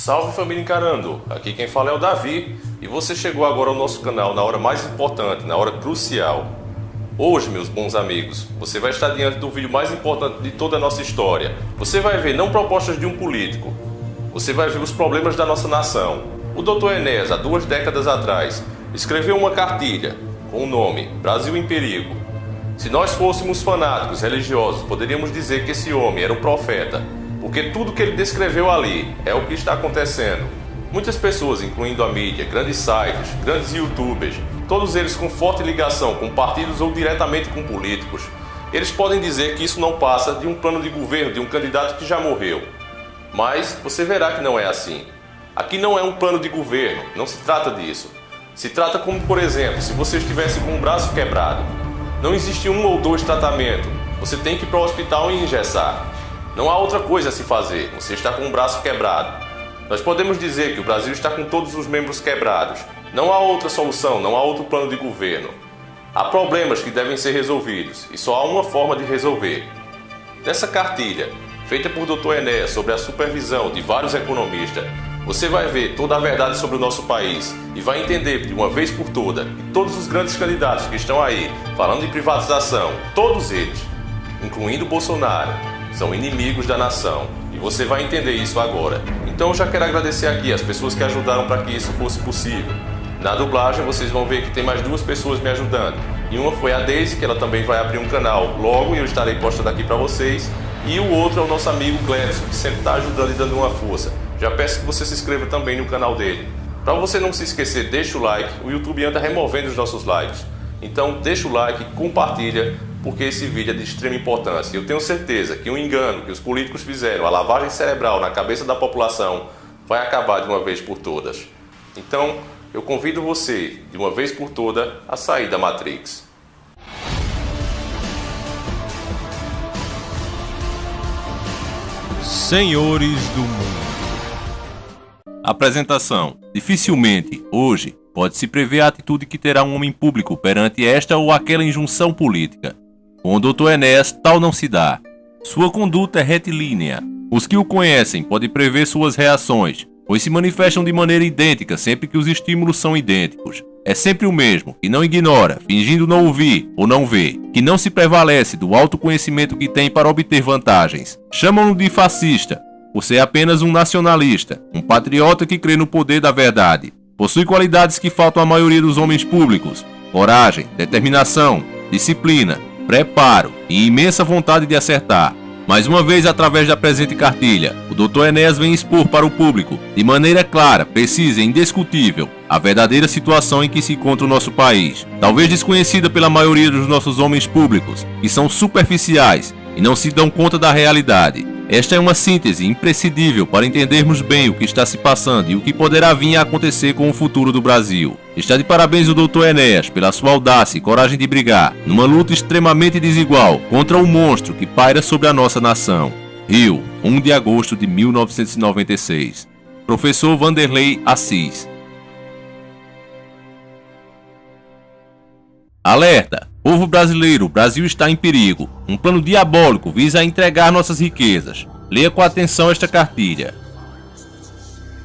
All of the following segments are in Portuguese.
Salve família Encarando, aqui quem fala é o Davi e você chegou agora ao nosso canal na hora mais importante, na hora crucial. Hoje, meus bons amigos, você vai estar diante do vídeo mais importante de toda a nossa história. Você vai ver não propostas de um político, você vai ver os problemas da nossa nação. O Dr. Enéas, há 2 décadas atrás, escreveu uma cartilha com o nome Brasil em Perigo. Se nós fôssemos fanáticos religiosos, poderíamos dizer que esse homem era um profeta, porque tudo que ele descreveu ali é o que está acontecendo. Muitas pessoas, incluindo a mídia, grandes sites, grandes youtubers, todos eles com forte ligação com partidos ou diretamente com políticos, eles podem dizer que isso não passa de um plano de governo de um candidato que já morreu. Mas você verá que não é assim. Aqui não é um plano de governo, não se trata disso. Se trata como, por exemplo, se você estivesse com um braço quebrado. Não existe 1 ou 2 tratamentos, você tem que ir para o hospital e engessar. Não há outra coisa a se fazer, você está com um braço quebrado. Nós podemos dizer que o Brasil está com todos os membros quebrados. Não há outra solução, não há outro plano de governo. Há problemas que devem ser resolvidos e só há uma forma de resolver. Nessa cartilha, feita por Dr. Enéas sobre a supervisão de vários economistas, você vai ver toda a verdade sobre o nosso país e vai entender de uma vez por toda que todos os grandes candidatos que estão aí falando de privatização, todos eles, incluindo Bolsonaro, são inimigos da nação. E você vai entender isso agora. Então eu já quero agradecer aqui as pessoas que ajudaram para que isso fosse possível. Na dublagem vocês vão ver que tem mais 2 pessoas me ajudando. E uma foi a Daisy, que ela também vai abrir um canal logo e eu estarei postando aqui para vocês. E o outro é o nosso amigo Glenson, que sempre está ajudando e dando uma força. Já peço que você se inscreva também no canal dele. Para você não se esquecer, deixa o like. O YouTube anda removendo os nossos likes. Então deixa o like, compartilha, porque esse vídeo é de extrema importância. Eu tenho certeza que o engano que os políticos fizeram, a lavagem cerebral na cabeça da população, vai acabar de uma vez por todas. Então, eu convido você, de uma vez por todas, a sair da Matrix. Senhores do Mundo. Apresentação. Dificilmente, hoje, pode-se prever a atitude que terá um homem público perante esta ou aquela injunção política. Com o Dr. Enéas, tal não se dá. Sua conduta é retilínea. Os que o conhecem podem prever suas reações, pois se manifestam de maneira idêntica sempre que os estímulos são idênticos. É sempre o mesmo, que não ignora, fingindo não ouvir ou não ver, que não se prevalece do autoconhecimento que tem para obter vantagens. Chamam-no de fascista, por ser apenas um nacionalista, um patriota que crê no poder da verdade. Possui qualidades que faltam à maioria dos homens públicos: coragem, determinação, disciplina, preparo e imensa vontade de acertar. Mais uma vez, através da presente cartilha, o Dr. Enéas vem expor para o público, de maneira clara, precisa e indiscutível, a verdadeira situação em que se encontra o nosso país, talvez desconhecida pela maioria dos nossos homens públicos, que são superficiais e não se dão conta da realidade. Esta é uma síntese imprescindível para entendermos bem o que está se passando e o que poderá vir a acontecer com o futuro do Brasil. Está de parabéns o Dr. Enéas pela sua audácia e coragem de brigar, numa luta extremamente desigual, contra o monstro que paira sobre a nossa nação. Rio, 1 de agosto de 1996. Professor Vanderlei Assis. Alerta! Povo brasileiro, o Brasil está em perigo. Um plano diabólico visa entregar nossas riquezas. Leia com atenção esta cartilha.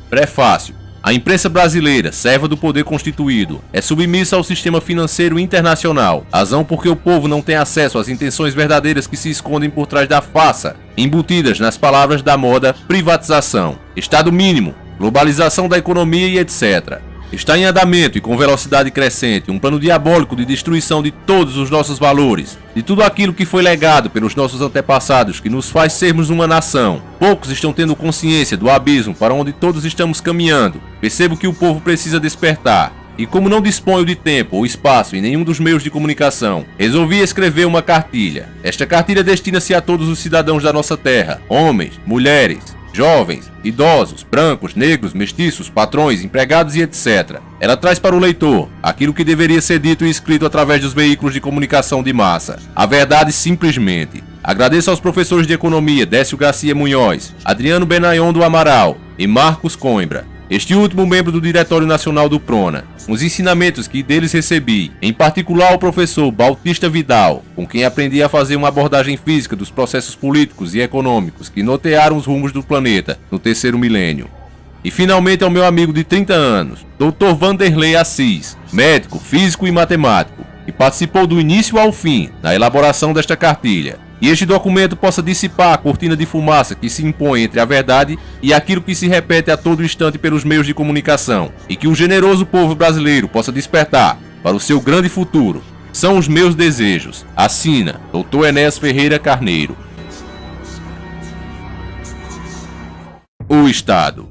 Prefácio. A imprensa brasileira, serva do poder constituído, é submissa ao sistema financeiro internacional, razão porque o povo não tem acesso às intenções verdadeiras que se escondem por trás da farsa, embutidas nas palavras da moda privatização, Estado mínimo, globalização da economia e etc. Está em andamento e com velocidade crescente um plano diabólico de destruição de todos os nossos valores, de tudo aquilo que foi legado pelos nossos antepassados que nos faz sermos uma nação. Poucos estão tendo consciência do abismo para onde todos estamos caminhando. Percebo que o povo precisa despertar. E como não disponho de tempo ou espaço em nenhum dos meios de comunicação, resolvi escrever uma cartilha. Esta cartilha destina-se a todos os cidadãos da nossa terra, homens, mulheres, jovens, idosos, brancos, negros, mestiços, patrões, empregados e etc. Ela traz para o leitor aquilo que deveria ser dito e escrito através dos veículos de comunicação de massa. A verdade simplesmente. Agradeço aos professores de economia Décio Garcia Munhoz, Adriano Benayon do Amaral e Marcos Coimbra, este último membro do Diretório Nacional do Prona, os ensinamentos que deles recebi, em particular ao professor Bautista Vidal, com quem aprendi a fazer uma abordagem física dos processos políticos e econômicos que nortearam os rumos do planeta no terceiro milênio. E finalmente ao meu amigo de 30 anos, Dr. Vanderlei Assis, médico, físico e matemático, que participou do início ao fim na elaboração desta cartilha. E este documento possa dissipar a cortina de fumaça que se impõe entre a verdade e aquilo que se repete a todo instante pelos meios de comunicação, e que o generoso povo brasileiro possa despertar para o seu grande futuro. São os meus desejos. Assina Dr. Enéas Ferreira Carneiro. O Estado.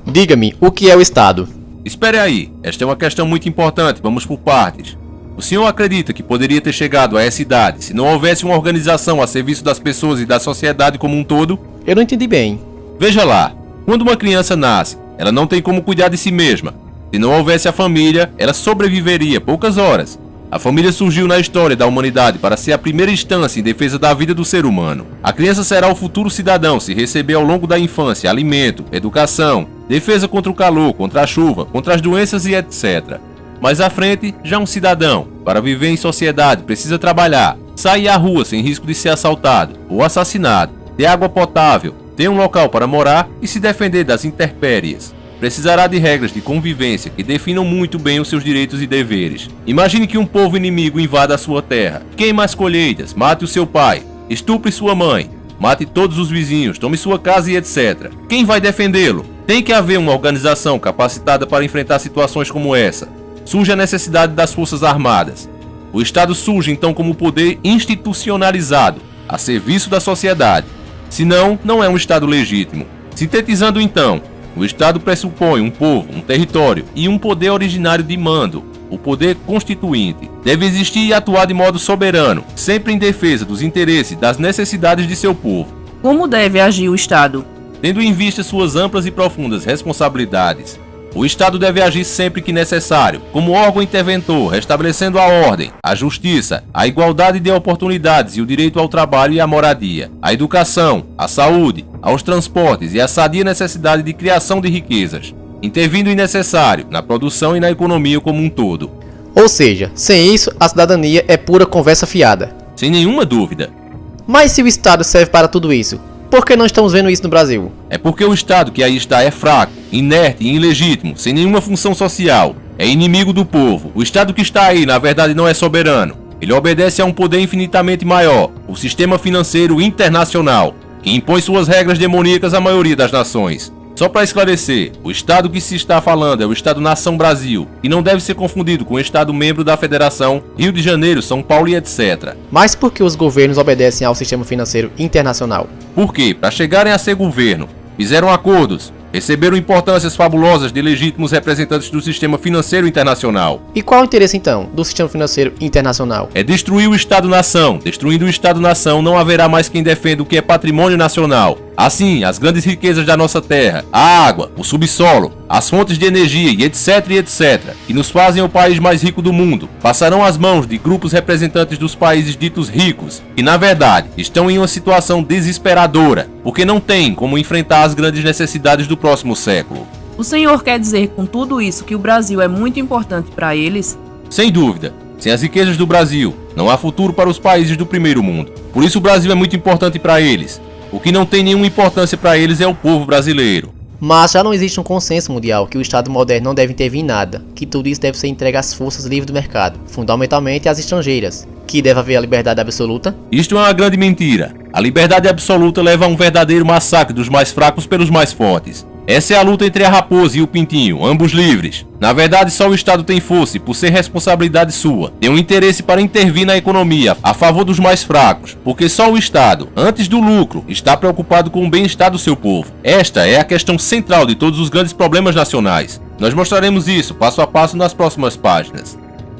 Diga-me, o que é o Estado? Espere aí, esta é uma questão muito importante, vamos por partes. O senhor acredita que poderia ter chegado a essa idade se não houvesse uma organização a serviço das pessoas e da sociedade como um todo? Eu não entendi bem. Veja lá, quando uma criança nasce, ela não tem como cuidar de si mesma. Se não houvesse a família, ela sobreviveria poucas horas. A família surgiu na história da humanidade para ser a primeira instância em defesa da vida do ser humano. A criança será o futuro cidadão se receber ao longo da infância alimento, educação, defesa contra o calor, contra a chuva, contra as doenças e etc. Mais à frente, já um cidadão, para viver em sociedade, precisa trabalhar, sair à rua sem risco de ser assaltado ou assassinado, ter água potável, ter um local para morar e se defender das intempéries. Precisará de regras de convivência que definam muito bem os seus direitos e deveres. Imagine que um povo inimigo invada a sua terra, queime as colheitas, mate o seu pai, estupre sua mãe, mate todos os vizinhos, tome sua casa e etc. Quem vai defendê-lo? Tem que haver uma organização capacitada para enfrentar situações como essa. Surge a necessidade das Forças Armadas. O Estado surge então como poder institucionalizado, a serviço da sociedade. Senão, não é um Estado legítimo. Sintetizando então, o Estado pressupõe um povo, um território e um poder originário de mando, o poder constituinte. Deve existir e atuar de modo soberano, sempre em defesa dos interesses e das necessidades de seu povo. Como deve agir o Estado? Tendo em vista suas amplas e profundas responsabilidades, o Estado deve agir sempre que necessário, como órgão interventor, restabelecendo a ordem, a justiça, a igualdade de oportunidades e o direito ao trabalho e à moradia, a educação, a saúde, aos transportes e a sadia necessidade de criação de riquezas, intervindo em necessário na produção e na economia como um todo. Ou seja, sem isso, a cidadania é pura conversa fiada. Sem nenhuma dúvida. Mas se o Estado serve para tudo isso, por que não estamos vendo isso no Brasil? É porque o Estado que aí está é fraco, inerte e ilegítimo, sem nenhuma função social. É inimigo do povo. O Estado que está aí, na verdade, não é soberano. Ele obedece a um poder infinitamente maior, o sistema financeiro internacional, que impõe suas regras demoníacas à maioria das nações. Só para esclarecer, o Estado que se está falando é o Estado-nação Brasil, e não deve ser confundido com o Estado membro da Federação, Rio de Janeiro, São Paulo e etc. Mas por que os governos obedecem ao sistema financeiro internacional? Porque, para chegarem a ser governo, fizeram acordos, receberam importâncias fabulosas de legítimos representantes do sistema financeiro internacional. E qual o interesse então do sistema financeiro internacional? É destruir o Estado-nação. Destruindo o Estado-nação não haverá mais quem defenda o que é patrimônio nacional. Assim, as grandes riquezas da nossa terra, a água, o subsolo, as fontes de energia e etc, que nos fazem o país mais rico do mundo, passarão às mãos de grupos representantes dos países ditos ricos, que na verdade estão em uma situação desesperadora, porque não têm como enfrentar as grandes necessidades do próximo século. O senhor quer dizer com tudo isso que o Brasil é muito importante para eles? Sem dúvida. Sem as riquezas do Brasil, não há futuro para os países do primeiro mundo. Por isso o Brasil é muito importante para eles. O que não tem nenhuma importância para eles é o povo brasileiro. Mas já não existe um consenso mundial que o Estado moderno não deve intervir em nada, que tudo isso deve ser entregue às forças livres do mercado, fundamentalmente às estrangeiras, que deve haver a liberdade absoluta? Isto é uma grande mentira. A liberdade absoluta leva a um verdadeiro massacre dos mais fracos pelos mais fortes. Essa é a luta entre a raposa e o pintinho, ambos livres. Na verdade, só o Estado tem força e, por ser responsabilidade sua, tem um interesse para intervir na economia a favor dos mais fracos, porque só o Estado, antes do lucro, está preocupado com o bem-estar do seu povo. Esta é a questão central de todos os grandes problemas nacionais. Nós mostraremos isso passo a passo nas próximas páginas.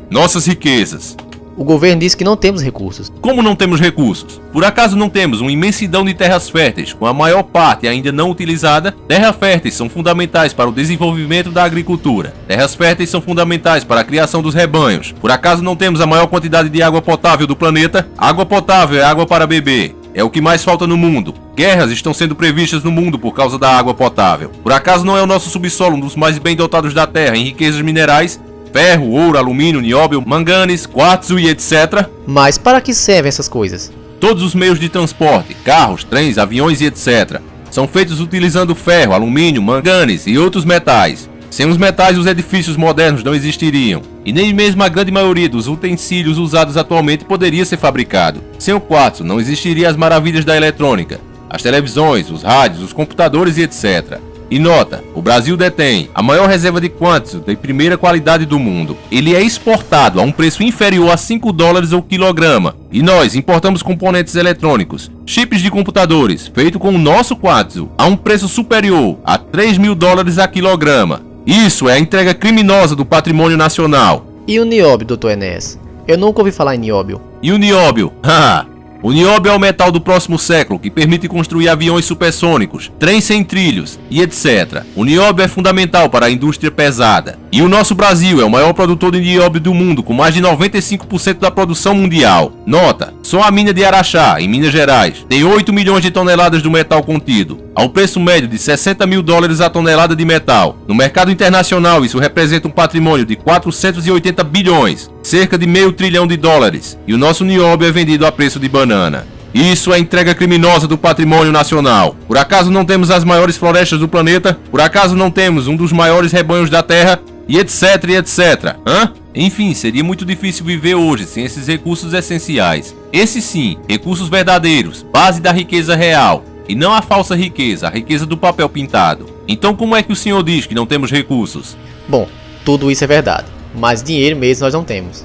Nossas riquezas. O governo diz que não temos recursos. Como não temos recursos? Por acaso não temos uma imensidão de terras férteis, com a maior parte ainda não utilizada? Terras férteis são fundamentais para o desenvolvimento da agricultura. Terras férteis são fundamentais para a criação dos rebanhos. Por acaso não temos a maior quantidade de água potável do planeta? Água potável é água para beber. É o que mais falta no mundo. Guerras estão sendo previstas no mundo por causa da água potável. Por acaso não é o nosso subsolo um dos mais bem dotados da Terra em riquezas minerais? Ferro, ouro, alumínio, nióbio, manganes, quartzo e etc. Mas para que servem essas coisas? Todos os meios de transporte, carros, trens, aviões e etc. são feitos utilizando ferro, alumínio, manganês e outros metais. Sem os metais, os edifícios modernos não existiriam, e nem mesmo a grande maioria dos utensílios usados atualmente poderia ser fabricado. Sem o quartzo, não existiriam as maravilhas da eletrônica, as televisões, os rádios, os computadores e etc. E nota, o Brasil detém a maior reserva de quartzo de primeira qualidade do mundo. Ele é exportado a um preço inferior a $5 ao quilograma. E nós importamos componentes eletrônicos, chips de computadores, feito com o nosso quartzo, a um preço superior a $3.000 a quilograma. Isso é a entrega criminosa do patrimônio nacional. E o nióbio, Dr. Enéas? Eu nunca ouvi falar em nióbio. E o nióbio? O nióbio é o metal do próximo século que permite construir aviões supersônicos, trens sem trilhos e etc. O nióbio é fundamental para a indústria pesada. E o nosso Brasil é o maior produtor de nióbio do mundo, com mais de 95% da produção mundial. Nota, só a mina de Araxá, em Minas Gerais, tem 8 milhões de toneladas do metal contido, ao preço médio de $60 mil a tonelada de metal. No mercado internacional, isso representa um patrimônio de 480 bilhões, cerca de $500 bilhão. E o nosso nióbio é vendido a preço de banana. Isso é entrega criminosa do patrimônio nacional. Por acaso não temos as maiores florestas do planeta? Por acaso não temos um dos maiores rebanhos da Terra? E etc, e etc. Enfim, seria muito difícil viver hoje sem esses recursos essenciais. Esses sim, recursos verdadeiros, base da riqueza real. E não a falsa riqueza, a riqueza do papel pintado. Então como é que o senhor diz que não temos recursos? Bom, tudo isso é verdade, mas dinheiro mesmo nós não temos.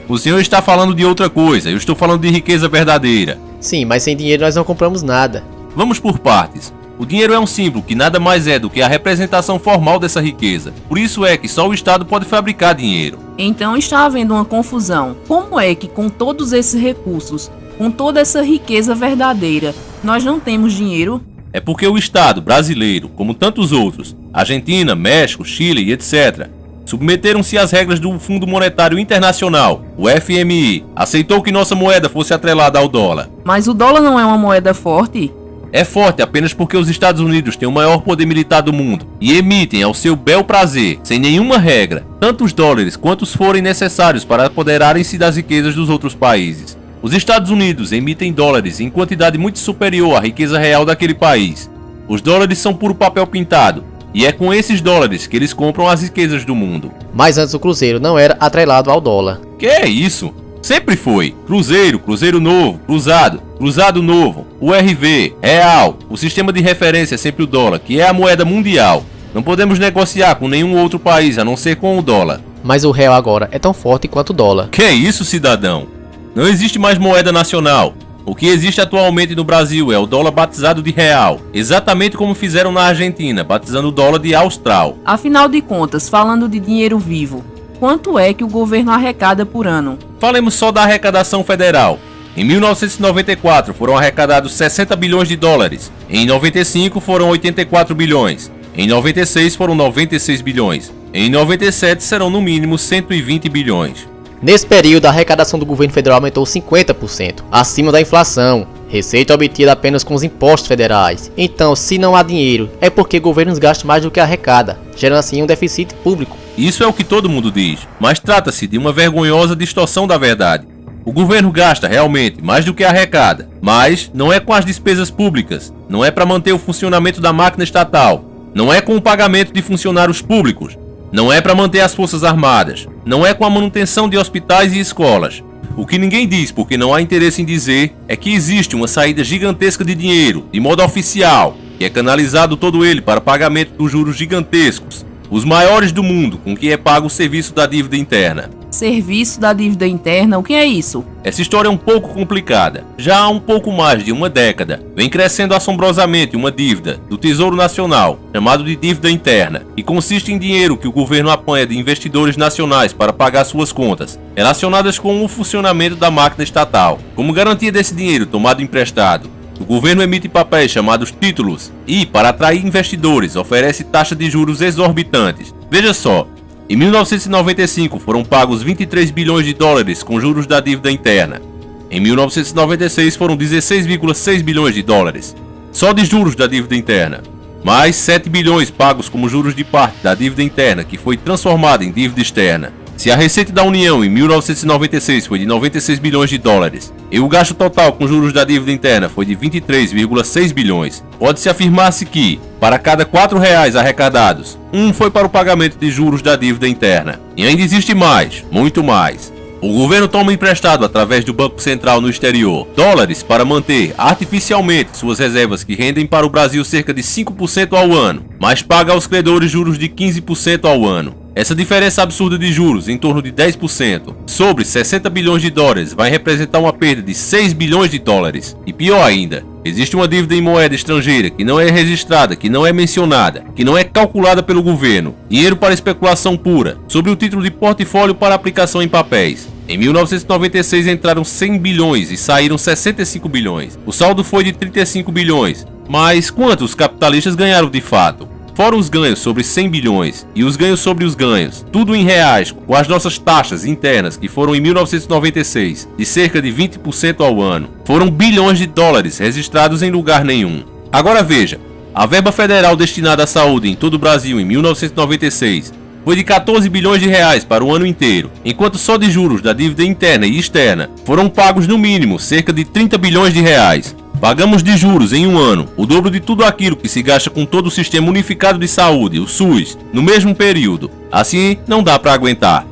O senhor está falando de outra coisa, eu estou falando de riqueza verdadeira. Sim, mas sem dinheiro nós não compramos nada. Vamos por partes. O dinheiro é um símbolo que nada mais é do que a representação formal dessa riqueza. Por isso é que só o Estado pode fabricar dinheiro. Então está havendo uma confusão. Como é que com todos esses recursos, com toda essa riqueza verdadeira, nós não temos dinheiro? É porque o Estado brasileiro, como tantos outros, Argentina, México, Chile e etc., submeteram-se às regras do Fundo Monetário Internacional, o FMI, aceitou que nossa moeda fosse atrelada ao dólar. Mas o dólar não é uma moeda forte? É forte apenas porque os Estados Unidos têm o maior poder militar do mundo e emitem ao seu bel prazer, sem nenhuma regra, tantos dólares quantos forem necessários para apoderarem-se das riquezas dos outros países. Os Estados Unidos emitem dólares em quantidade muito superior à riqueza real daquele país. Os dólares são puro papel pintado, e é com esses dólares que eles compram as riquezas do mundo. Mas antes o Cruzeiro não era atrelado ao dólar. Que é isso? Sempre foi. Cruzeiro, Cruzeiro Novo, Cruzado, Cruzado Novo, URV, Real. O sistema de referência é sempre o dólar, que é a moeda mundial. Não podemos negociar com nenhum outro país a não ser com o dólar. Mas o real agora é tão forte quanto o dólar. Que é isso, cidadão? Não existe mais moeda nacional. O que existe atualmente no Brasil é o dólar batizado de real, exatamente como fizeram na Argentina, batizando o dólar de austral. Afinal de contas, falando de dinheiro vivo, quanto é que o governo arrecada por ano? Falemos só da arrecadação federal. Em 1994 foram arrecadados 60 bilhões de dólares, em 95 foram 84 bilhões, em 96 foram 96 bilhões, em 97 serão no mínimo 120 bilhões. Nesse período, a arrecadação do governo federal aumentou 50%, acima da inflação, receita obtida apenas com os impostos federais. Então, se não há dinheiro, é porque governos gastam mais do que arrecada, gerando assim um déficit público. Isso é o que todo mundo diz, mas trata-se de uma vergonhosa distorção da verdade. O governo gasta realmente mais do que arrecada, mas não é com as despesas públicas, não é para manter o funcionamento da máquina estatal, não é com o pagamento de funcionários públicos, não é para manter as forças armadas, não é com a manutenção de hospitais e escolas. O que ninguém diz, porque não há interesse em dizer, é que existe uma saída gigantesca de dinheiro, de modo oficial, que é canalizado todo ele para pagamento dos juros gigantescos, os maiores do mundo, com que é pago o serviço da dívida interna. Serviço da dívida interna, o que é isso? Essa história é um pouco complicada. Já há um pouco mais de uma década, vem crescendo assombrosamente uma dívida do Tesouro Nacional, chamado de dívida interna, que consiste em dinheiro que o governo apanha de investidores nacionais para pagar suas contas, relacionadas com o funcionamento da máquina estatal. Como garantia desse dinheiro tomado emprestado, o governo emite papéis chamados títulos e, para atrair investidores, oferece taxas de juros exorbitantes. Veja só, em 1995 foram pagos 23 bilhões de dólares com juros da dívida interna. Em 1996 foram 16,6 bilhões de dólares, só de juros da dívida interna. Mais 7 bilhões pagos como juros de parte da dívida interna, que foi transformada em dívida externa. Se a receita da União em 1996 foi de 96 bilhões de dólares e o gasto total com juros da dívida interna foi de 23,6 bilhões, pode-se afirmar-se que, para cada R$4 arrecadados, um foi para o pagamento de juros da dívida interna. E ainda existe mais, muito mais. O governo toma emprestado através do Banco Central no exterior dólares para manter artificialmente suas reservas que rendem para o Brasil cerca de 5% ao ano, mas paga aos credores juros de 15% ao ano. Essa diferença absurda de juros, em torno de 10%, sobre 60 bilhões de dólares, vai representar uma perda de 6 bilhões de dólares. E pior ainda, existe uma dívida em moeda estrangeira que não é registrada, que não é mencionada, que não é calculada pelo governo. Dinheiro para especulação pura, sob o título de portfólio para aplicação em papéis. Em 1996 entraram 100 bilhões e saíram 65 bilhões. O saldo foi de 35 bilhões. Mas quanto os capitalistas ganharam de fato? Fora os ganhos sobre 100 bilhões e os ganhos sobre os ganhos, tudo em reais, com as nossas taxas internas, que foram em 1996, de cerca de 20% ao ano, foram bilhões de dólares registrados em lugar nenhum. Agora veja, a verba federal destinada à saúde em todo o Brasil em 1996 foi de 14 bilhões de reais para o ano inteiro, enquanto só de juros da dívida interna e externa foram pagos no mínimo cerca de 30 bilhões de reais. Pagamos de juros em um ano o dobro de tudo aquilo que se gasta com todo o Sistema Unificado de Saúde, o SUS, no mesmo período. Assim, não dá para aguentar.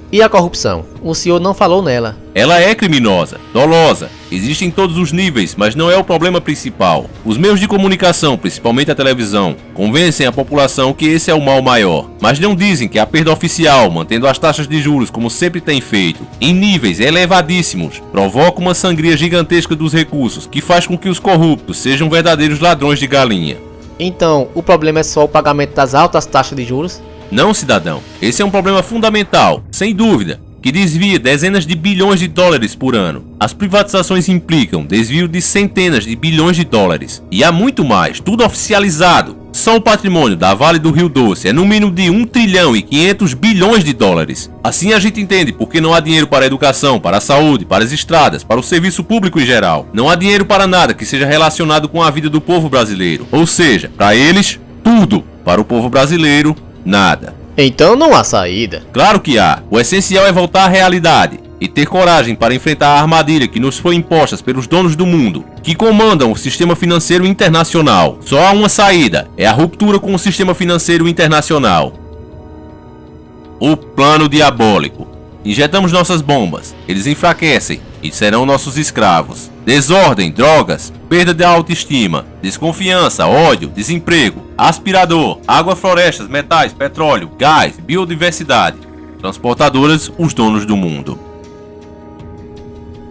E a corrupção? O senhor não falou nela. Ela é criminosa, dolosa, existe em todos os níveis, mas não é o problema principal. Os meios de comunicação, principalmente a televisão, convencem a população que esse é o mal maior, mas não dizem que a perda oficial, mantendo as taxas de juros como sempre tem feito, em níveis elevadíssimos, provoca uma sangria gigantesca dos recursos, que faz com que os corruptos sejam verdadeiros ladrões de galinha. Então, o problema é só o pagamento das altas taxas de juros? Não, cidadão. Esse é um problema fundamental, sem dúvida, que desvia dezenas de bilhões de dólares por ano. As privatizações implicam desvio de centenas de bilhões de dólares. E há muito mais, tudo oficializado. Só o patrimônio da Vale do Rio Doce é no mínimo de 1 trilhão e 500 bilhões de dólares. Assim a gente entende por que não há dinheiro para a educação, para a saúde, para as estradas, para o serviço público em geral. Não há dinheiro para nada que seja relacionado com a vida do povo brasileiro. Ou seja, para eles, tudo. Para o povo brasileiro, nada. Então não há saída. Claro que há. O essencial é voltar à realidade e ter coragem para enfrentar a armadilha que nos foi imposta pelos donos do mundo, que comandam o sistema financeiro internacional. Só há uma saída, é a ruptura com o sistema financeiro internacional. O plano diabólico. Injetamos nossas bombas, eles enfraquecem e serão nossos escravos. Desordem, drogas, perda da autoestima, desconfiança, ódio, desemprego, aspirador, água, florestas, metais, petróleo, gás, biodiversidade. Transportadoras, os donos do mundo.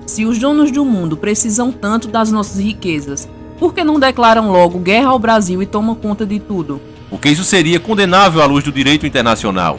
Se os donos do mundo precisam tanto das nossas riquezas, por que não declaram logo guerra ao Brasil e tomam conta de tudo? Porque isso seria condenável à luz do direito internacional.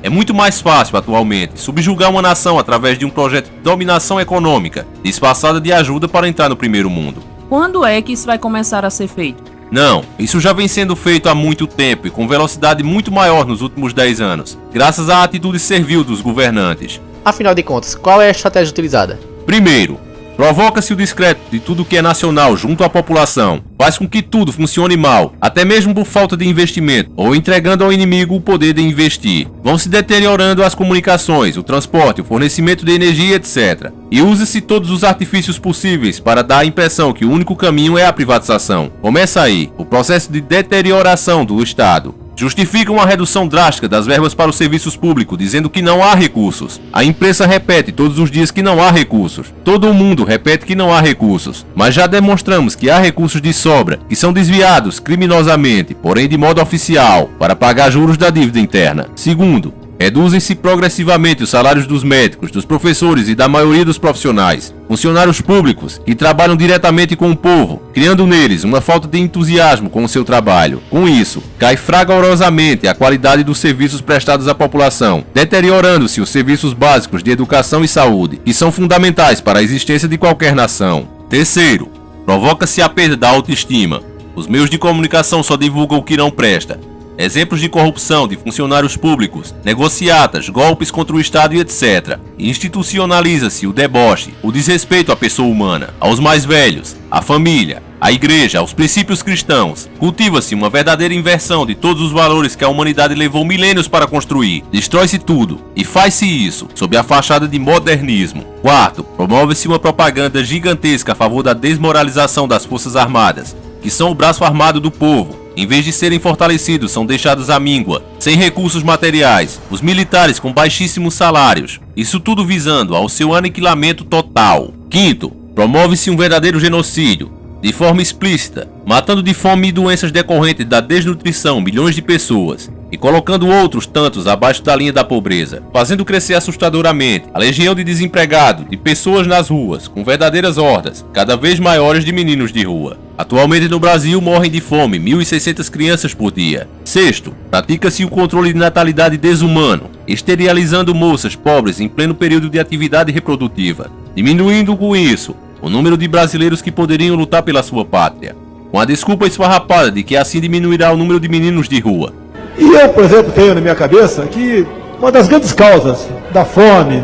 É muito mais fácil, atualmente, subjugar uma nação através de um projeto de dominação econômica, disfarçada de ajuda para entrar no primeiro mundo. Quando é que isso vai começar a ser feito? Não, isso já vem sendo feito há muito tempo e com velocidade muito maior nos últimos 10 anos, graças à atitude servil dos governantes. Afinal de contas, qual é a estratégia utilizada? Primeiro, provoca-se o descrédito de tudo que é nacional junto à população, faz com que tudo funcione mal, até mesmo por falta de investimento, ou entregando ao inimigo o poder de investir. Vão se deteriorando as comunicações, o transporte, o fornecimento de energia, etc. E usa-se todos os artifícios possíveis para dar a impressão que o único caminho é a privatização. Começa aí, o processo de deterioração do Estado. Justificam a redução drástica das verbas para os serviços públicos, dizendo que não há recursos. A imprensa repete todos os dias que não há recursos. Todo mundo repete que não há recursos. Mas já demonstramos que há recursos de sobra, que são desviados criminosamente, porém de modo oficial, para pagar juros da dívida interna. Segundo, reduzem-se progressivamente os salários dos médicos, dos professores e da maioria dos profissionais. Funcionários públicos que trabalham diretamente com o povo, criando neles uma falta de entusiasmo com o seu trabalho. Com isso, cai fragorosamente a qualidade dos serviços prestados à população, deteriorando-se os serviços básicos de educação e saúde, que são fundamentais para a existência de qualquer nação. Terceiro, provoca-se a perda da autoestima. Os meios de comunicação só divulgam o que não presta. Exemplos de corrupção de funcionários públicos, negociatas, golpes contra o Estado e etc. Institucionaliza-se o deboche, o desrespeito à pessoa humana, aos mais velhos, à família, à igreja, aos princípios cristãos. Cultiva-se uma verdadeira inversão de todos os valores que a humanidade levou milênios para construir. Destrói-se tudo, e faz-se isso sob a fachada de modernismo. Quarto, promove-se uma propaganda gigantesca a favor da desmoralização das Forças Armadas, que são o braço armado do povo. Em vez de serem fortalecidos, são deixados à míngua, sem recursos materiais, os militares com baixíssimos salários. Isso tudo visando ao seu aniquilamento total. Quinto, promove-se um verdadeiro genocídio, de forma explícita, matando de fome e doenças decorrentes da desnutrição milhões de pessoas e colocando outros tantos abaixo da linha da pobreza, fazendo crescer assustadoramente a legião de desempregados, de pessoas nas ruas, com verdadeiras hordas, cada vez maiores de meninos de rua. Atualmente no Brasil morrem de fome 1.600 crianças por dia. Sexto, pratica-se o controle de natalidade desumano, esterilizando moças pobres em pleno período de atividade reprodutiva, diminuindo com isso o número de brasileiros que poderiam lutar pela sua pátria, com a desculpa esfarrapada de que assim diminuirá o número de meninos de rua. E eu, por exemplo, tenho na minha cabeça que uma das grandes causas da fome,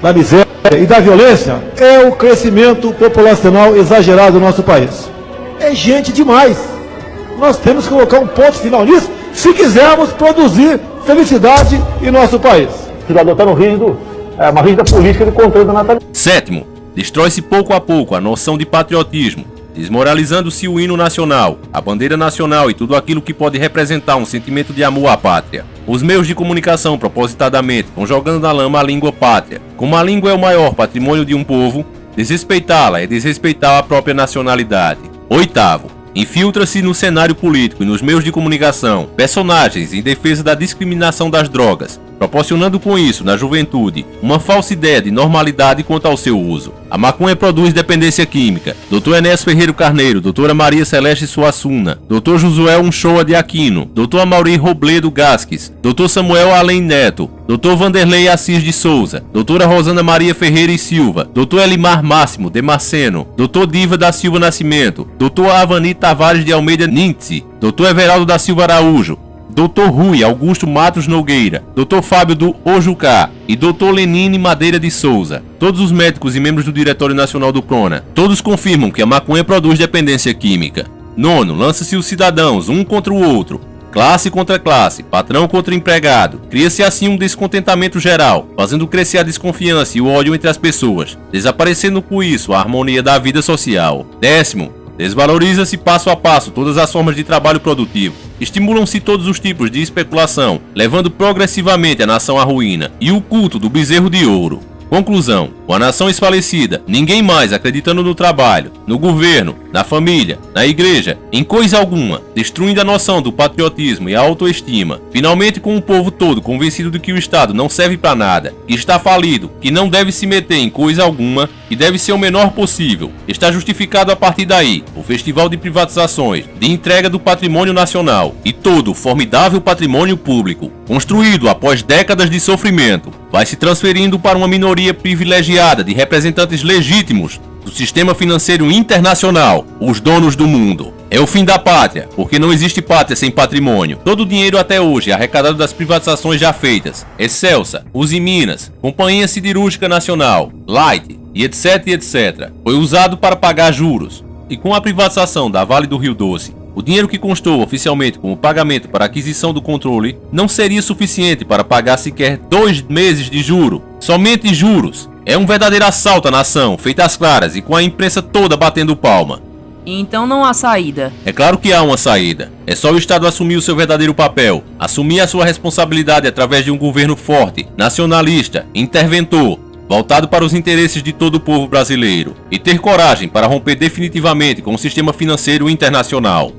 da miséria e da violência é o crescimento populacional exagerado do nosso país. É gente demais. Nós temos que colocar um ponto final nisso se quisermos produzir felicidade em nosso país. Adotar uma rígida política de controle da natalidade. Sétimo, destrói-se pouco a pouco a noção de patriotismo, desmoralizando-se o hino nacional, a bandeira nacional e tudo aquilo que pode representar um sentimento de amor à pátria. Os meios de comunicação propositadamente vão jogando na lama a língua pátria. Como a língua é o maior patrimônio de um povo, desrespeitá-la é desrespeitar a própria nacionalidade. Oitavo, infiltra-se no cenário político e nos meios de comunicação personagens em defesa da discriminação das drogas, proporcionando com isso, na juventude, uma falsa ideia de normalidade quanto ao seu uso. A maconha produz dependência química. Dr. Enéas Ferreira Carneiro, doutora Maria Celeste Suassuna, Dr. Josué Unchoa de Aquino, Dr. Amaury Robledo Gasques, Dr. Samuel Além Neto, Dr. Vanderlei Assis de Souza, Doutora Rosana Maria Ferreira e Silva, Dr. Elimar Máximo de Marceno, Dr. Diva da Silva Nascimento, Dr. Avani Tavares de Almeida Nintze, Dr. Everaldo da Silva Araújo, Dr. Rui Augusto Matos Nogueira, Dr. Fábio do Ojucá e Dr. Lenine Madeira de Souza. Todos os médicos e membros do Diretório Nacional do PRONA, todos confirmam que a maconha produz dependência química. Nono, lança-se os cidadãos um contra o outro, classe contra classe, patrão contra empregado. Cria-se assim um descontentamento geral, fazendo crescer a desconfiança e o ódio entre as pessoas, desaparecendo com isso a harmonia da vida social. Décimo, desvaloriza-se passo a passo todas as formas de trabalho produtivo. Estimulam-se todos os tipos de especulação, levando progressivamente a nação à ruína e o culto do bezerro de ouro. Conclusão, com a nação esfalecida, ninguém mais acreditando no trabalho, no governo, na família, na igreja, em coisa alguma, destruindo a noção do patriotismo e a autoestima. Finalmente com o povo todo convencido de que o Estado não serve para nada, que está falido, que não deve se meter em coisa alguma, que deve ser o menor possível. Está justificado a partir daí o festival de privatizações, de entrega do patrimônio nacional e todo o formidável patrimônio público, construído após décadas de sofrimento, vai se transferindo para uma minoria privilegiada de representantes legítimos do sistema financeiro internacional, os donos do mundo. É o fim da pátria, porque não existe pátria sem patrimônio. Todo o dinheiro até hoje arrecadado das privatizações já feitas, Excelsa, Usiminas, Companhia Siderúrgica Nacional, Light e etc, foi usado para pagar juros. E com a privatização da Vale do Rio Doce, o dinheiro que constou oficialmente como pagamento para a aquisição do controle não seria suficiente para pagar sequer 2 meses de juro. Somente juros. É um verdadeiro assalto à nação, feito às claras e com a imprensa toda batendo palma. Então não há saída. É claro que há uma saída. É só o Estado assumir o seu verdadeiro papel, assumir a sua responsabilidade através de um governo forte, nacionalista, interventor, voltado para os interesses de todo o povo brasileiro, e ter coragem para romper definitivamente com o sistema financeiro internacional.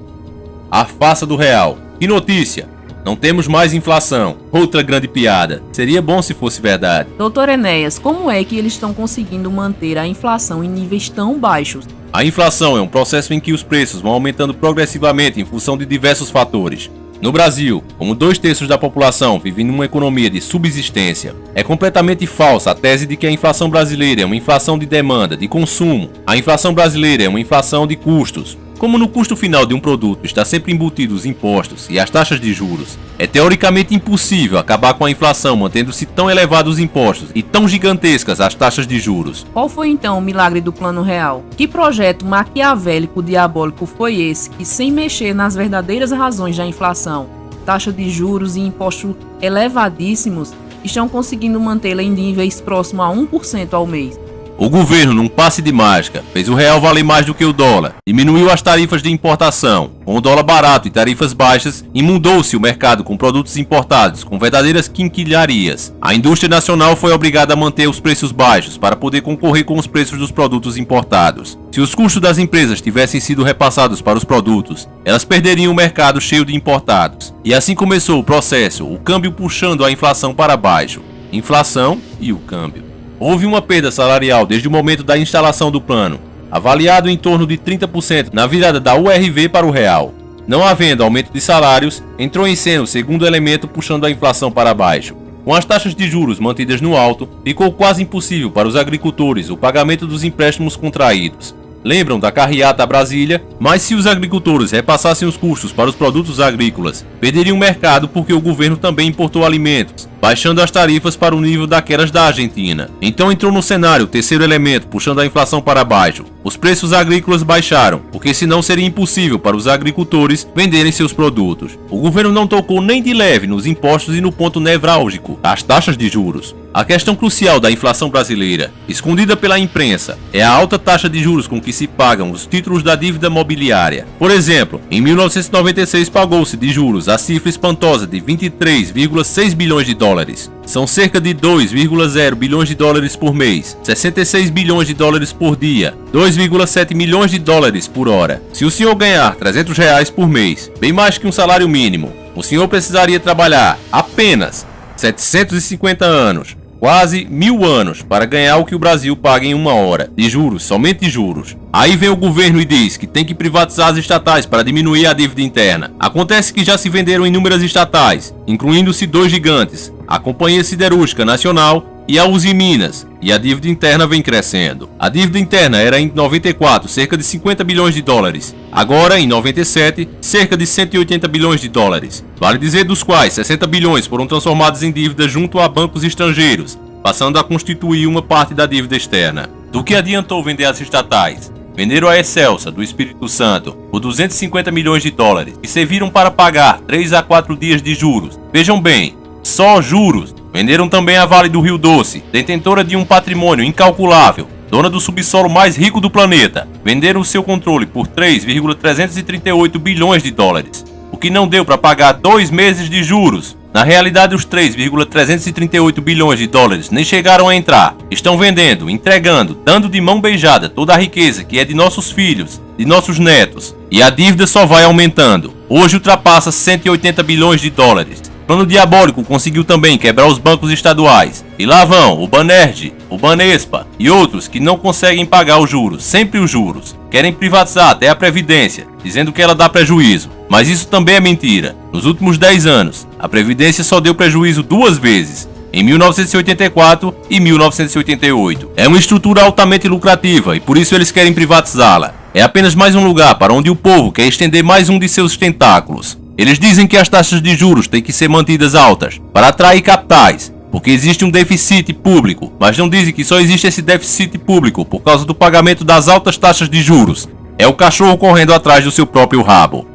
A farsa do real. Que notícia! Não temos mais inflação. Outra grande piada. Seria bom se fosse verdade. Doutor Enéas, como é que eles estão conseguindo manter a inflação em níveis tão baixos? A inflação é um processo em que os preços vão aumentando progressivamente em função de diversos fatores. No Brasil, como 2/3 da população vive em uma economia de subsistência, é completamente falsa a tese de que a inflação brasileira é uma inflação de demanda, de consumo. A inflação brasileira é uma inflação de custos. Como no custo final de um produto está sempre embutido os impostos e as taxas de juros, é teoricamente impossível acabar com a inflação mantendo-se tão elevados os impostos e tão gigantescas as taxas de juros. Qual foi então o milagre do Plano Real? Que projeto maquiavélico diabólico foi esse que, sem mexer nas verdadeiras razões da inflação, taxa de juros e impostos elevadíssimos, estão conseguindo mantê-la em níveis próximos a 1% ao mês? O governo, num passe de mágica, fez o real valer mais do que o dólar, diminuiu as tarifas de importação, com o dólar barato e tarifas baixas, imundou-se o mercado com produtos importados, com verdadeiras quinquilharias. A indústria nacional foi obrigada a manter os preços baixos para poder concorrer com os preços dos produtos importados. Se os custos das empresas tivessem sido repassados para os produtos, elas perderiam o mercado cheio de importados. E assim começou o processo, o câmbio puxando a inflação para baixo. Inflação e o câmbio. Houve uma perda salarial desde o momento da instalação do plano, avaliado em torno de 30% na virada da URV para o real. Não havendo aumento de salários, entrou em cena o segundo elemento puxando a inflação para baixo. Com as taxas de juros mantidas no alto, ficou quase impossível para os agricultores o pagamento dos empréstimos contraídos. Lembram da carreata a Brasília? Mas se os agricultores repassassem os custos para os produtos agrícolas, perderiam o mercado porque o governo também importou alimentos, baixando as tarifas para o nível daquelas da Argentina. Então entrou no cenário o terceiro elemento, puxando a inflação para baixo. Os preços agrícolas baixaram, porque senão seria impossível para os agricultores venderem seus produtos. O governo não tocou nem de leve nos impostos e no ponto nevrálgico, as taxas de juros. A questão crucial da inflação brasileira, escondida pela imprensa, é a alta taxa de juros com que se pagam os títulos da dívida mobiliária. Por exemplo, em 1996 pagou-se de juros a cifra espantosa de 23,6 bilhões de dólares. São cerca de 2,0 bilhões de dólares por mês, 66 bilhões de dólares por dia, 2,7 milhões de dólares por hora. Se o senhor ganhar R$300 por mês, bem mais que um salário mínimo, o senhor precisaria trabalhar apenas 750 anos, quase 1000 anos, para ganhar o que o Brasil paga em uma hora, de juros, somente juros. Aí vem o governo e diz que tem que privatizar as estatais para diminuir a dívida interna. Acontece que já se venderam inúmeras estatais, incluindo-se 2 gigantes, a Companhia Siderúrgica Nacional e a Uzi Minas, e a dívida interna vem crescendo. A dívida interna era em 94 cerca de 50 bilhões de dólares, agora em 97 cerca de 180 bilhões de dólares. Vale dizer dos quais 60 bilhões foram transformados em dívida junto a bancos estrangeiros, passando a constituir uma parte da dívida externa. Do que adiantou vender as estatais? Venderam a Excelsa, do Espírito Santo, por 250 milhões de dólares e serviram para pagar 3 a 4 dias de juros. Vejam bem, só juros. Venderam também a Vale do Rio Doce, detentora de um patrimônio incalculável, dona do subsolo mais rico do planeta. Venderam o seu controle por 3,338 bilhões de dólares, o que não deu para pagar 2 meses de juros. Na realidade, os 3,338 bilhões de dólares nem chegaram a entrar. Estão vendendo, entregando, dando de mão beijada toda a riqueza que é de nossos filhos, de nossos netos. E a dívida só vai aumentando. Hoje ultrapassa 180 bilhões de dólares. O plano diabólico conseguiu também quebrar os bancos estaduais. E lá vão o Banerj, o Banespa e outros que não conseguem pagar os juros, sempre os juros. Querem privatizar até a Previdência, dizendo que ela dá prejuízo. Mas isso também é mentira. Nos últimos 10 anos, a Previdência só deu prejuízo 2 vezes, em 1984 e 1988. É uma estrutura altamente lucrativa e por isso eles querem privatizá-la. É apenas mais um lugar para onde o povo quer estender mais um de seus tentáculos. Eles dizem que as taxas de juros têm que ser mantidas altas para atrair capitais, porque existe um déficit público, mas não dizem que só existe esse déficit público por causa do pagamento das altas taxas de juros. É o cachorro correndo atrás do seu próprio rabo.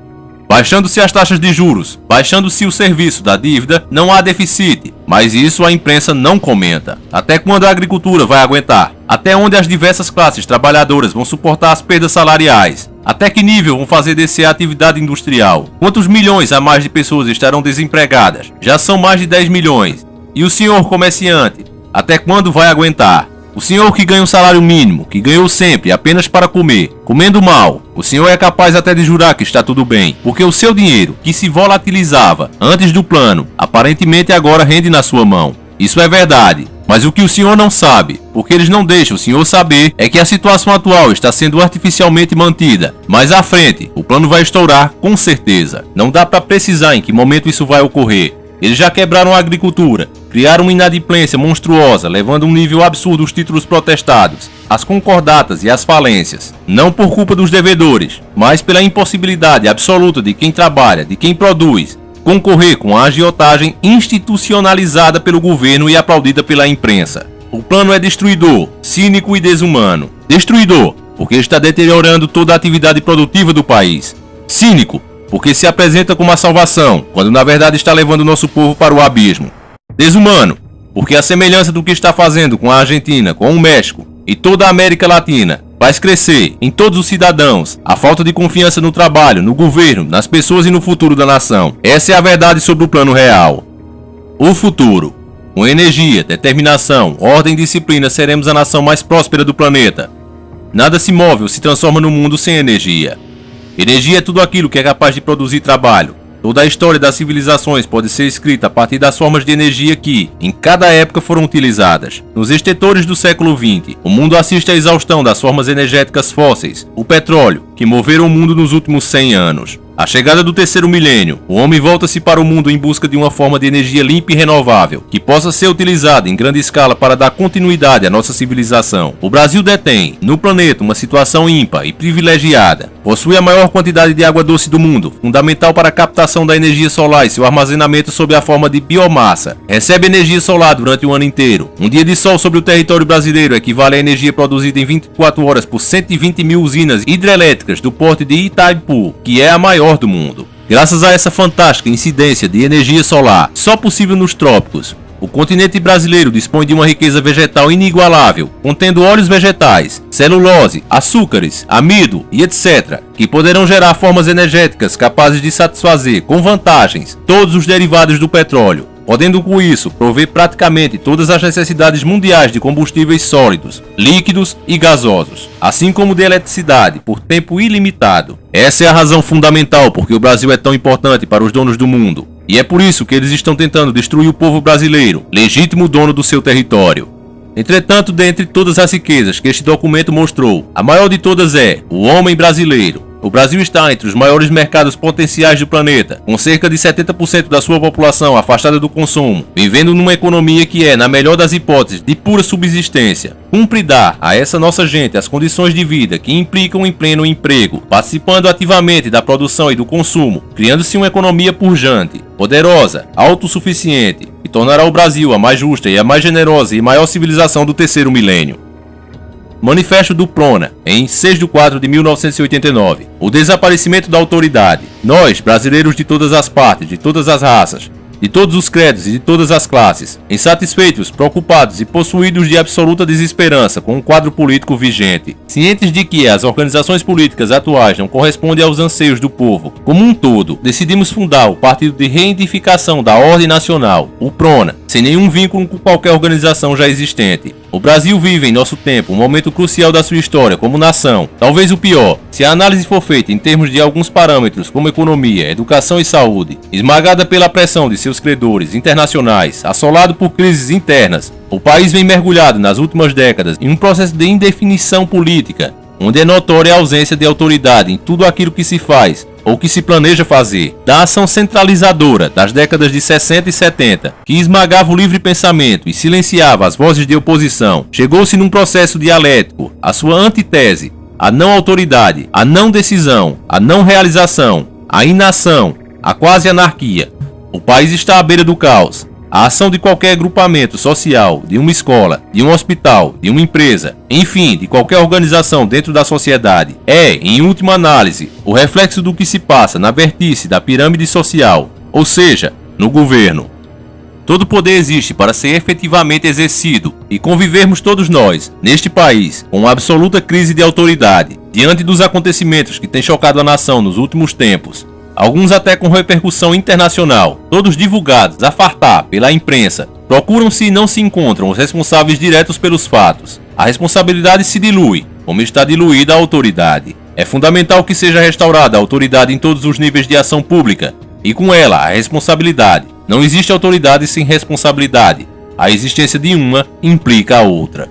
Baixando-se as taxas de juros, baixando-se o serviço da dívida, não há déficit, mas isso a imprensa não comenta. Até quando a agricultura vai aguentar? Até onde as diversas classes trabalhadoras vão suportar as perdas salariais? Até que nível vão fazer descer a atividade industrial? Quantos milhões a mais de pessoas estarão desempregadas? Já são mais de 10 milhões. E o senhor comerciante, até quando vai aguentar? O senhor que ganha um salário mínimo, que ganhou sempre apenas para comer, comendo mal, o senhor é capaz até de jurar que está tudo bem, porque o seu dinheiro, que se volatilizava antes do plano, aparentemente agora rende na sua mão. Isso é verdade. Mas o que o senhor não sabe, porque eles não deixam o senhor saber, é que a situação atual está sendo artificialmente mantida. Mais à frente, o plano vai estourar com certeza. Não dá para precisar em que momento isso vai ocorrer. Eles já quebraram a agricultura, criaram uma inadimplência monstruosa, levando a um nível absurdo os títulos protestados, as concordatas e as falências, não por culpa dos devedores, mas pela impossibilidade absoluta de quem trabalha, de quem produz, concorrer com a agiotagem institucionalizada pelo governo e aplaudida pela imprensa. O plano é destruidor, cínico e desumano. Destruidor, porque está deteriorando toda a atividade produtiva do país. Cínico, porque se apresenta como a salvação, quando na verdade está levando nosso povo para o abismo. Desumano, porque a semelhança do que está fazendo com a Argentina, com o México e toda a América Latina, faz crescer em todos os cidadãos a falta de confiança no trabalho, no governo, nas pessoas e no futuro da nação. Essa é a verdade sobre o plano real. O futuro. Com energia, determinação, ordem e disciplina seremos a nação mais próspera do planeta. Nada se move ou se transforma no mundo sem energia. Energia é tudo aquilo que é capaz de produzir trabalho. Toda a história das civilizações pode ser escrita a partir das formas de energia que, em cada época, foram utilizadas. Nos estetores do século XX, o mundo assiste à exaustão das formas energéticas fósseis, o petróleo, que moveram o mundo nos últimos 100 anos. A chegada do terceiro milênio, o homem volta-se para o mundo em busca de uma forma de energia limpa e renovável, que possa ser utilizada em grande escala para dar continuidade à nossa civilização. O Brasil detém, no planeta, uma situação ímpar e privilegiada. Possui a maior quantidade de água doce do mundo, fundamental para a captação da energia solar e seu armazenamento sob a forma de biomassa. Recebe energia solar durante o ano inteiro. Um dia de sol sobre o território brasileiro equivale à energia produzida em 24 horas por 120 mil usinas hidrelétricas do porto de Itaipu, que é a maior do mundo. Graças a essa fantástica incidência de energia solar, só possível nos trópicos, o continente brasileiro dispõe de uma riqueza vegetal inigualável, contendo óleos vegetais, celulose, açúcares, amido e etc., que poderão gerar formas energéticas capazes de satisfazer, com vantagens, todos os derivados do petróleo, podendo com isso prover praticamente todas as necessidades mundiais de combustíveis sólidos, líquidos e gasosos, assim como de eletricidade, por tempo ilimitado. Essa é a razão fundamental porque o Brasil é tão importante para os donos do mundo, e é por isso que eles estão tentando destruir o povo brasileiro, legítimo dono do seu território. Entretanto, dentre todas as riquezas que este documento mostrou, a maior de todas é o homem brasileiro. O Brasil está entre os maiores mercados potenciais do planeta, com cerca de 70% da sua população afastada do consumo, vivendo numa economia que é, na melhor das hipóteses, de pura subsistência. Cumpre dar a essa nossa gente as condições de vida que implicam em pleno emprego, participando ativamente da produção e do consumo, criando-se uma economia pujante, poderosa, autossuficiente, que tornará o Brasil a mais justa e a mais generosa e maior civilização do terceiro milênio. Manifesto do Prona, em 6 de 4 de 1989. O desaparecimento da autoridade. Nós, brasileiros de todas as partes, de todas as raças, de todos os credos e de todas as classes, insatisfeitos, preocupados e possuídos de absoluta desesperança com o quadro político vigente, cientes de que as organizações políticas atuais não correspondem aos anseios do povo como um todo, decidimos fundar o Partido de Reedificação da Ordem Nacional, o PRONA, sem nenhum vínculo com qualquer organização já existente. O Brasil vive em nosso tempo um momento crucial da sua história como nação, talvez o pior, se a análise for feita em termos de alguns parâmetros como economia, educação e saúde, esmagada pela pressão de seus credores internacionais, assolado por crises internas. O país vem mergulhado nas últimas décadas em um processo de indefinição política, onde é notória a ausência de autoridade em tudo aquilo que se faz ou que se planeja fazer, da ação centralizadora das décadas de 60 e 70, que esmagava o livre pensamento e silenciava as vozes de oposição. Chegou-se num processo dialético, a sua antítese, a não autoridade, a não decisão, a não realização, a inação, a quase anarquia. O país está à beira do caos. A ação de qualquer agrupamento social, de uma escola, de um hospital, de uma empresa, enfim, de qualquer organização dentro da sociedade, é, em última análise, o reflexo do que se passa na vértice da pirâmide social, ou seja, no governo. Todo poder existe para ser efetivamente exercido e convivermos todos nós, neste país, com uma absoluta crise de autoridade, diante dos acontecimentos que têm chocado a nação nos últimos tempos. Alguns até com repercussão internacional, todos divulgados a fartar pela imprensa, procuram-se e não se encontram os responsáveis diretos pelos fatos. A responsabilidade se dilui, como está diluída a autoridade. É fundamental que seja restaurada a autoridade em todos os níveis de ação pública, e com ela a responsabilidade. Não existe autoridade sem responsabilidade. A existência de uma implica a outra.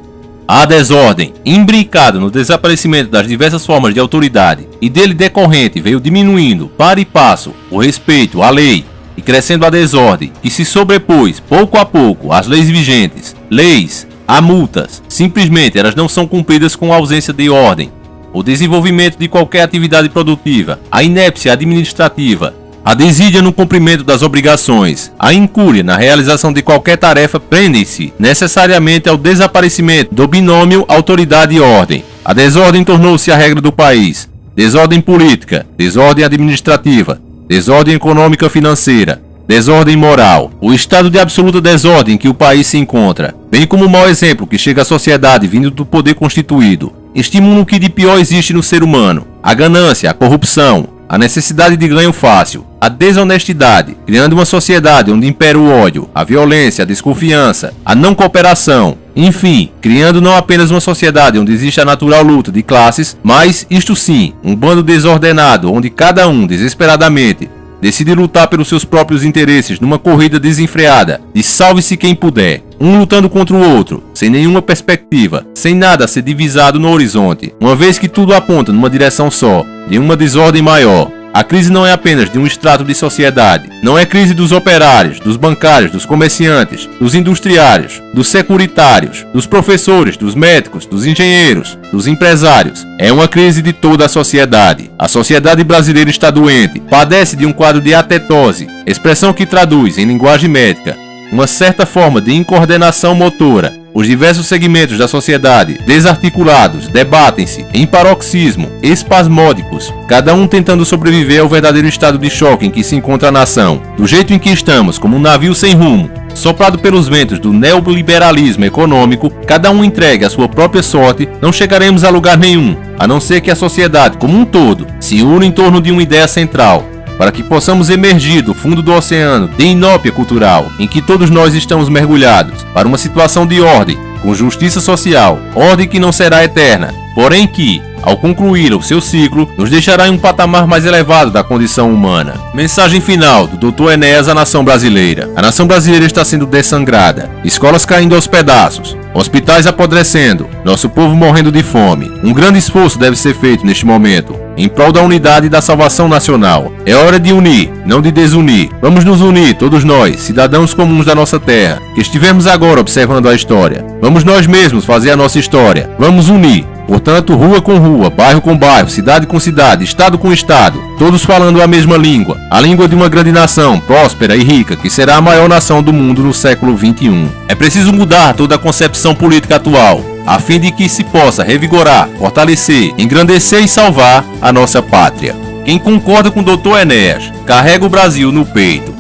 A desordem, imbricada no desaparecimento das diversas formas de autoridade e dele decorrente veio diminuindo, para e passo, o respeito à lei, e crescendo a desordem, que se sobrepôs pouco a pouco às leis vigentes, leis, há multas, simplesmente elas não são cumpridas com ausência de ordem, o desenvolvimento de qualquer atividade produtiva, a inépcia administrativa, a desídia no cumprimento das obrigações, a incúria na realização de qualquer tarefa prendem-se necessariamente ao desaparecimento do binômio autoridade e ordem. A desordem tornou-se a regra do país. Desordem política, desordem administrativa, desordem econômica financeira, desordem moral. O estado de absoluta desordem em que o país se encontra, bem como o mau exemplo que chega à sociedade vindo do poder constituído, estimula o que de pior existe no ser humano: a ganância, a corrupção, a necessidade de ganho fácil, a desonestidade, criando uma sociedade onde impera o ódio, a violência, a desconfiança, a não cooperação, enfim, criando não apenas uma sociedade onde existe a natural luta de classes, mas, isto sim, um bando desordenado onde cada um, desesperadamente, decide lutar pelos seus próprios interesses numa corrida desenfreada de salve-se quem puder, um lutando contra o outro, sem nenhuma perspectiva, sem nada a ser divisado no horizonte, uma vez que tudo aponta numa direção só, de uma desordem maior. A crise não é apenas de um extrato de sociedade, não é crise dos operários, dos bancários, dos comerciantes, dos industriários, dos securitários, dos professores, dos médicos, dos engenheiros, dos empresários. É uma crise de toda a sociedade. A sociedade brasileira está doente, padece de um quadro de atetose, expressão que traduz, em linguagem médica, uma certa forma de incoordenação motora. Os diversos segmentos da sociedade, desarticulados, debatem-se em paroxismo, espasmódicos, cada um tentando sobreviver ao verdadeiro estado de choque em que se encontra a nação. Do jeito em que estamos, como um navio sem rumo, soprado pelos ventos do neoliberalismo econômico, cada um entregue à sua própria sorte, não chegaremos a lugar nenhum, a não ser que a sociedade como um todo se una em torno de uma ideia central, para que possamos emergir do fundo do oceano de inópia cultural, em que todos nós estamos mergulhados, para uma situação de ordem, com justiça social, ordem que não será eterna, porém que, ao concluir o seu ciclo, nos deixará em um patamar mais elevado da condição humana. Mensagem final do Dr. Enéas à nação brasileira. A nação brasileira está sendo dessangrada, escolas caindo aos pedaços, hospitais apodrecendo, nosso povo morrendo de fome. Um grande esforço deve ser feito neste momento, em prol da unidade e da salvação nacional. É hora de unir, não de desunir. Vamos nos unir, todos nós, cidadãos comuns da nossa terra, que estivemos agora observando a história. Vamos nós mesmos fazer a nossa história. Vamos unir. Portanto, rua com rua, bairro com bairro, cidade com cidade, estado com estado, todos falando a mesma língua, a língua de uma grande nação, próspera e rica, que será a maior nação do mundo no século XXI. É preciso mudar toda a concepção política atual, a fim de que se possa revigorar, fortalecer, engrandecer e salvar a nossa pátria. Quem concorda com o Dr. Enéas, carrega o Brasil no peito.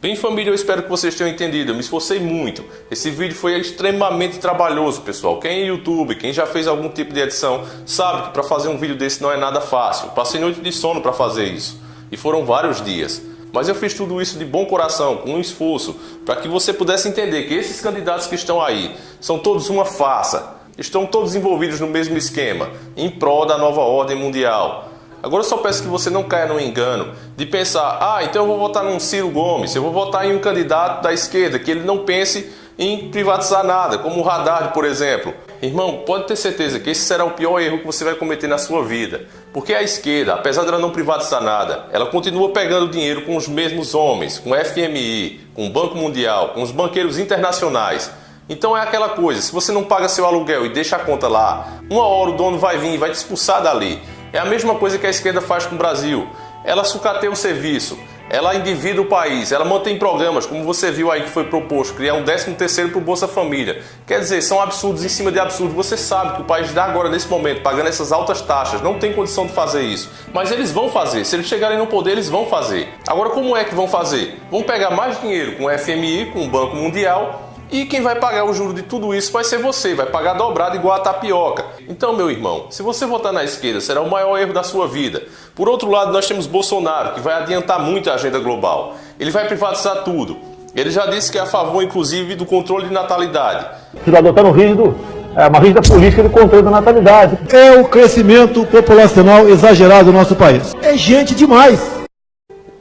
Bem, família, eu espero que vocês tenham entendido. Eu me esforcei muito. Esse vídeo foi extremamente trabalhoso, pessoal. Quem é YouTube, quem já fez algum tipo de edição, sabe que para fazer um vídeo desse não é nada fácil. Passei noite de sono para fazer isso. E foram vários dias. Mas eu fiz tudo isso de bom coração, com um esforço, para que você pudesse entender que esses candidatos que estão aí são todos uma farsa. Estão todos envolvidos no mesmo esquema, em prol da nova ordem mundial. Agora eu só peço que você não caia no engano de pensar: então eu vou votar num Ciro Gomes, eu vou votar em um candidato da esquerda, que ele não pense em privatizar nada, como o Haddad, por exemplo. Irmão, pode ter certeza que esse será o pior erro que você vai cometer na sua vida. Porque a esquerda, apesar dela não privatizar nada, ela continua pegando dinheiro com os mesmos homens, com o FMI, com o Banco Mundial, com os banqueiros internacionais. Então é aquela coisa: se você não paga seu aluguel e deixa a conta lá, uma hora o dono vai vir e vai te expulsar dali. É a mesma coisa que a esquerda faz com o Brasil. Ela sucateia o serviço, ela endivida o país, ela mantém programas, como você viu aí que foi proposto, criar um 13º para o Bolsa Família. Quer dizer, são absurdos em cima de absurdos. Você sabe que o país dá agora, nesse momento, pagando essas altas taxas, não tem condição de fazer isso. Mas eles vão fazer, se eles chegarem no poder, eles vão fazer. Agora, como é que vão fazer? Vão pegar mais dinheiro com o FMI, com o Banco Mundial, e quem vai pagar o juro de tudo isso vai ser você, vai pagar dobrado igual a tapioca. Então, meu irmão, se você votar na esquerda, será o maior erro da sua vida. Por outro lado, nós temos Bolsonaro, que vai adiantar muito a agenda global. Ele vai privatizar tudo. Ele já disse que é a favor, inclusive, do controle de natalidade. Está adotando uma rígida política de controle da natalidade. É o crescimento populacional exagerado do nosso país. É gente demais.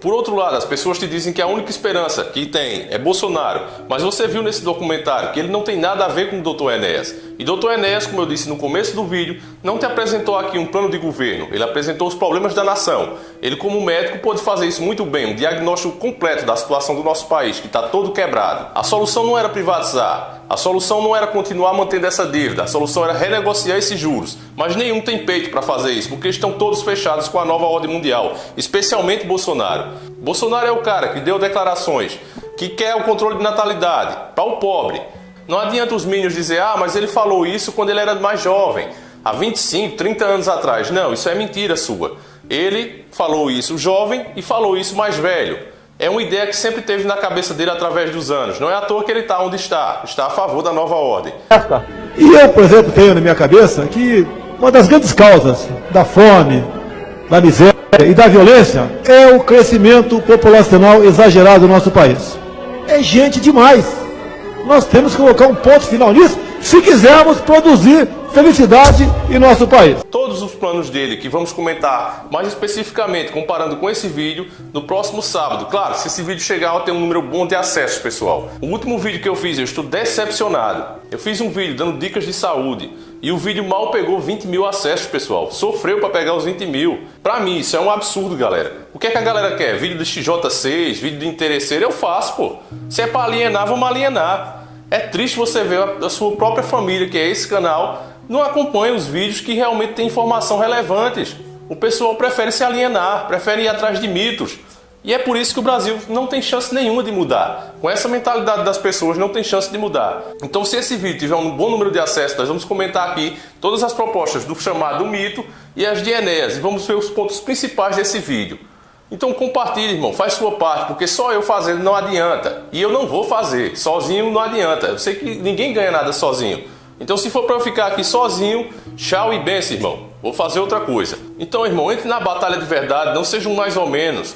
Por outro lado, as pessoas te dizem que a única esperança que tem é Bolsonaro, mas você viu nesse documentário que ele não tem nada a ver com o Dr. Enéas. E Dr. Enéas, como eu disse no começo do vídeo, não te apresentou aqui um plano de governo, ele apresentou os problemas da nação. Ele, como médico, pôde fazer isso muito bem, um diagnóstico completo da situação do nosso país, que está todo quebrado. A solução não era privatizar, a solução não era continuar mantendo essa dívida, a solução era renegociar esses juros. Mas nenhum tem peito para fazer isso, porque estão todos fechados com a nova ordem mundial, especialmente Bolsonaro. Bolsonaro é o cara que deu declarações, que quer o controle de natalidade para o pobre. Não adianta os minions dizer, mas ele falou isso quando ele era mais jovem, há 25, 30 anos atrás. Não, isso é mentira sua. Ele falou isso jovem e falou isso mais velho. É uma ideia que sempre teve na cabeça dele através dos anos. Não é à toa que ele está onde está a favor da nova ordem. E eu, por exemplo, tenho na minha cabeça que uma das grandes causas da fome, da miséria e da violência é o crescimento populacional exagerado do nosso país. É gente demais. Nós temos que colocar um ponto final nisso se quisermos produzir felicidade em nosso país. Todos os planos dele, que vamos comentar mais especificamente, comparando com esse vídeo, no próximo sábado. Claro, se esse vídeo chegar, eu tenho um número bom de acessos, pessoal. O último vídeo que eu fiz, eu estou decepcionado. Eu fiz um vídeo dando dicas de saúde e o vídeo mal pegou 20 mil acessos, pessoal. Sofreu para pegar os 20 mil. Pra mim, isso é um absurdo, galera. O que é que a galera quer? Vídeo do XJ6, vídeo de interesseiro? Eu faço, pô. Se é para alienar, vamos alienar. É triste você ver a sua própria família, que é esse canal, não acompanha os vídeos que realmente têm informação relevantes. O pessoal prefere se alienar, prefere ir atrás de mitos. E é por isso que o Brasil não tem chance nenhuma de mudar. Com essa mentalidade das pessoas, não tem chance de mudar. Então, se esse vídeo tiver um bom número de acessos, nós vamos comentar aqui todas as propostas do chamado mito e as de Enéas. E vamos ver os pontos principais desse vídeo. Então compartilhe, irmão, faz sua parte, porque só eu fazendo não adianta. E eu não vou fazer, sozinho não adianta. Eu sei que ninguém ganha nada sozinho. Então se for para eu ficar aqui sozinho, tchau e benção, irmão. Vou fazer outra coisa. Então, irmão, entre na batalha de verdade, não seja um mais ou menos.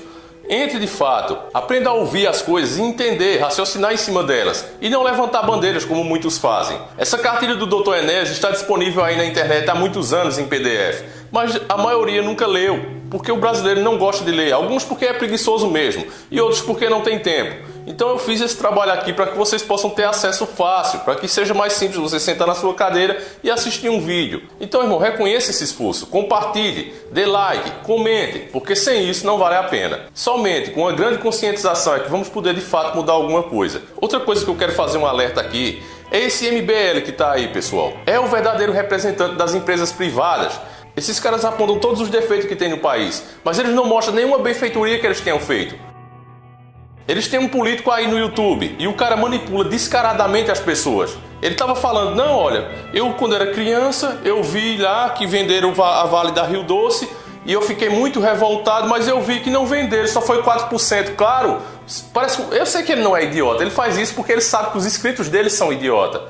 Entre de fato, aprenda a ouvir as coisas e entender, raciocinar em cima delas e não levantar bandeiras como muitos fazem. Essa cartilha do Dr. Enéas está disponível aí na internet há muitos anos em PDF, mas a maioria nunca leu, porque o brasileiro não gosta de ler, alguns porque é preguiçoso mesmo e outros porque não tem tempo. Então eu fiz esse trabalho aqui para que vocês possam ter acesso fácil, para que seja mais simples você sentar na sua cadeira e assistir um vídeo. Então, irmão, reconheça esse esforço, compartilhe, dê like, comente, porque sem isso não vale a pena. Somente com uma grande conscientização é que vamos poder de fato mudar alguma coisa. Outra coisa que eu quero fazer um alerta aqui é esse MBL que está aí, pessoal. É o verdadeiro representante das empresas privadas. Esses caras apontam todos os defeitos que tem no país, mas eles não mostram nenhuma benfeitoria que eles tenham feito. Eles têm um político aí no YouTube e o cara manipula descaradamente as pessoas. Ele estava falando, não, olha, eu quando era criança, eu vi lá que venderam a Vale da Rio Doce e eu fiquei muito revoltado, mas eu vi que não venderam, só foi 4%. Claro, eu sei que ele não é idiota, ele faz isso porque ele sabe que os inscritos dele são idiota.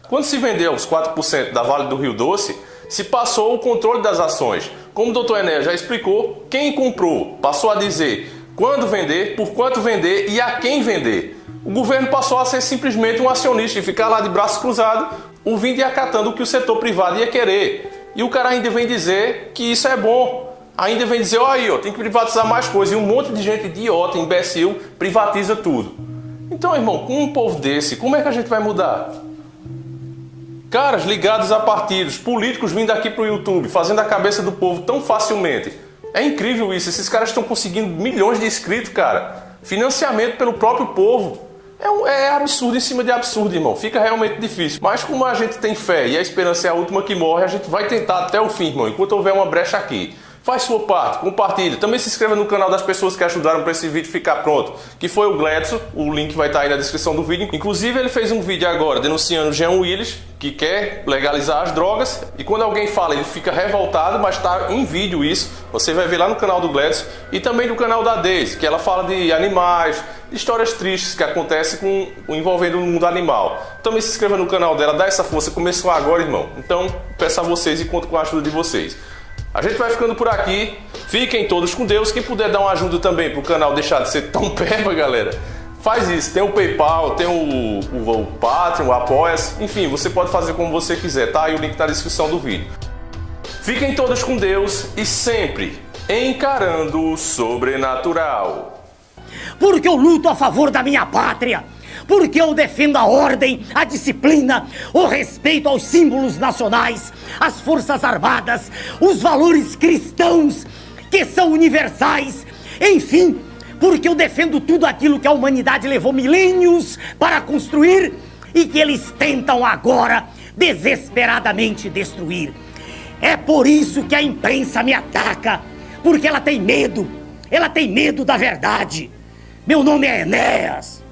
Quando se vendeu os 4% da Vale do Rio Doce, se passou o controle das ações. Como o Dr. Enéas já explicou, quem comprou passou a dizer quando vender, por quanto vender e a quem vender. O governo passou a ser simplesmente um acionista e ficar lá de braços cruzados, ouvindo e acatando o que o setor privado ia querer. E o cara ainda vem dizer que isso é bom. Ainda vem dizer, tem que privatizar mais coisas. E um monte de gente idiota, imbecil, privatiza tudo. Então, irmão, com um povo desse, como é que a gente vai mudar? Caras ligados a partidos, políticos vindo aqui pro YouTube, fazendo a cabeça do povo tão facilmente. É incrível isso, esses caras estão conseguindo milhões de inscritos, cara. Financiamento pelo próprio povo. É absurdo em cima de absurdo, irmão. Fica realmente difícil. Mas como a gente tem fé e a esperança é a última que morre, a gente vai tentar até o fim, irmão, enquanto houver uma brecha aqui. Faz sua parte, compartilha. Também se inscreva no canal das pessoas que ajudaram para esse vídeo ficar pronto, que foi o Gledson. O link vai estar aí na descrição do vídeo. Inclusive, ele fez um vídeo agora denunciando o Jean Willis, que quer legalizar as drogas. E quando alguém fala, ele fica revoltado, mas está em vídeo isso. Você vai ver lá no canal do Gledson e também no canal da Daisy, que ela fala de animais, de histórias tristes que acontecem envolvendo o mundo animal. Também se inscreva no canal dela, dá essa força. Começou agora, irmão. Então, peço a vocês e conto com a ajuda de vocês. A gente vai ficando por aqui. Fiquem todos com Deus. Quem puder dar uma ajuda também pro canal deixar de ser tão perva, galera, faz isso. Tem o PayPal, tem o Patreon, o Apoia-se. Enfim, você pode fazer como você quiser, tá? E o link tá na descrição do vídeo. Fiquem todos com Deus e sempre encarando o sobrenatural. porque eu luto a favor da minha pátria, porque eu defendo a ordem, a disciplina, o respeito aos símbolos nacionais, às forças armadas, os valores cristãos que são universais, enfim, porque eu defendo tudo aquilo que a humanidade levou milênios para construir e que eles tentam agora desesperadamente destruir. É por isso que a imprensa me ataca, porque ela tem medo da verdade. Meu nome é Enéas.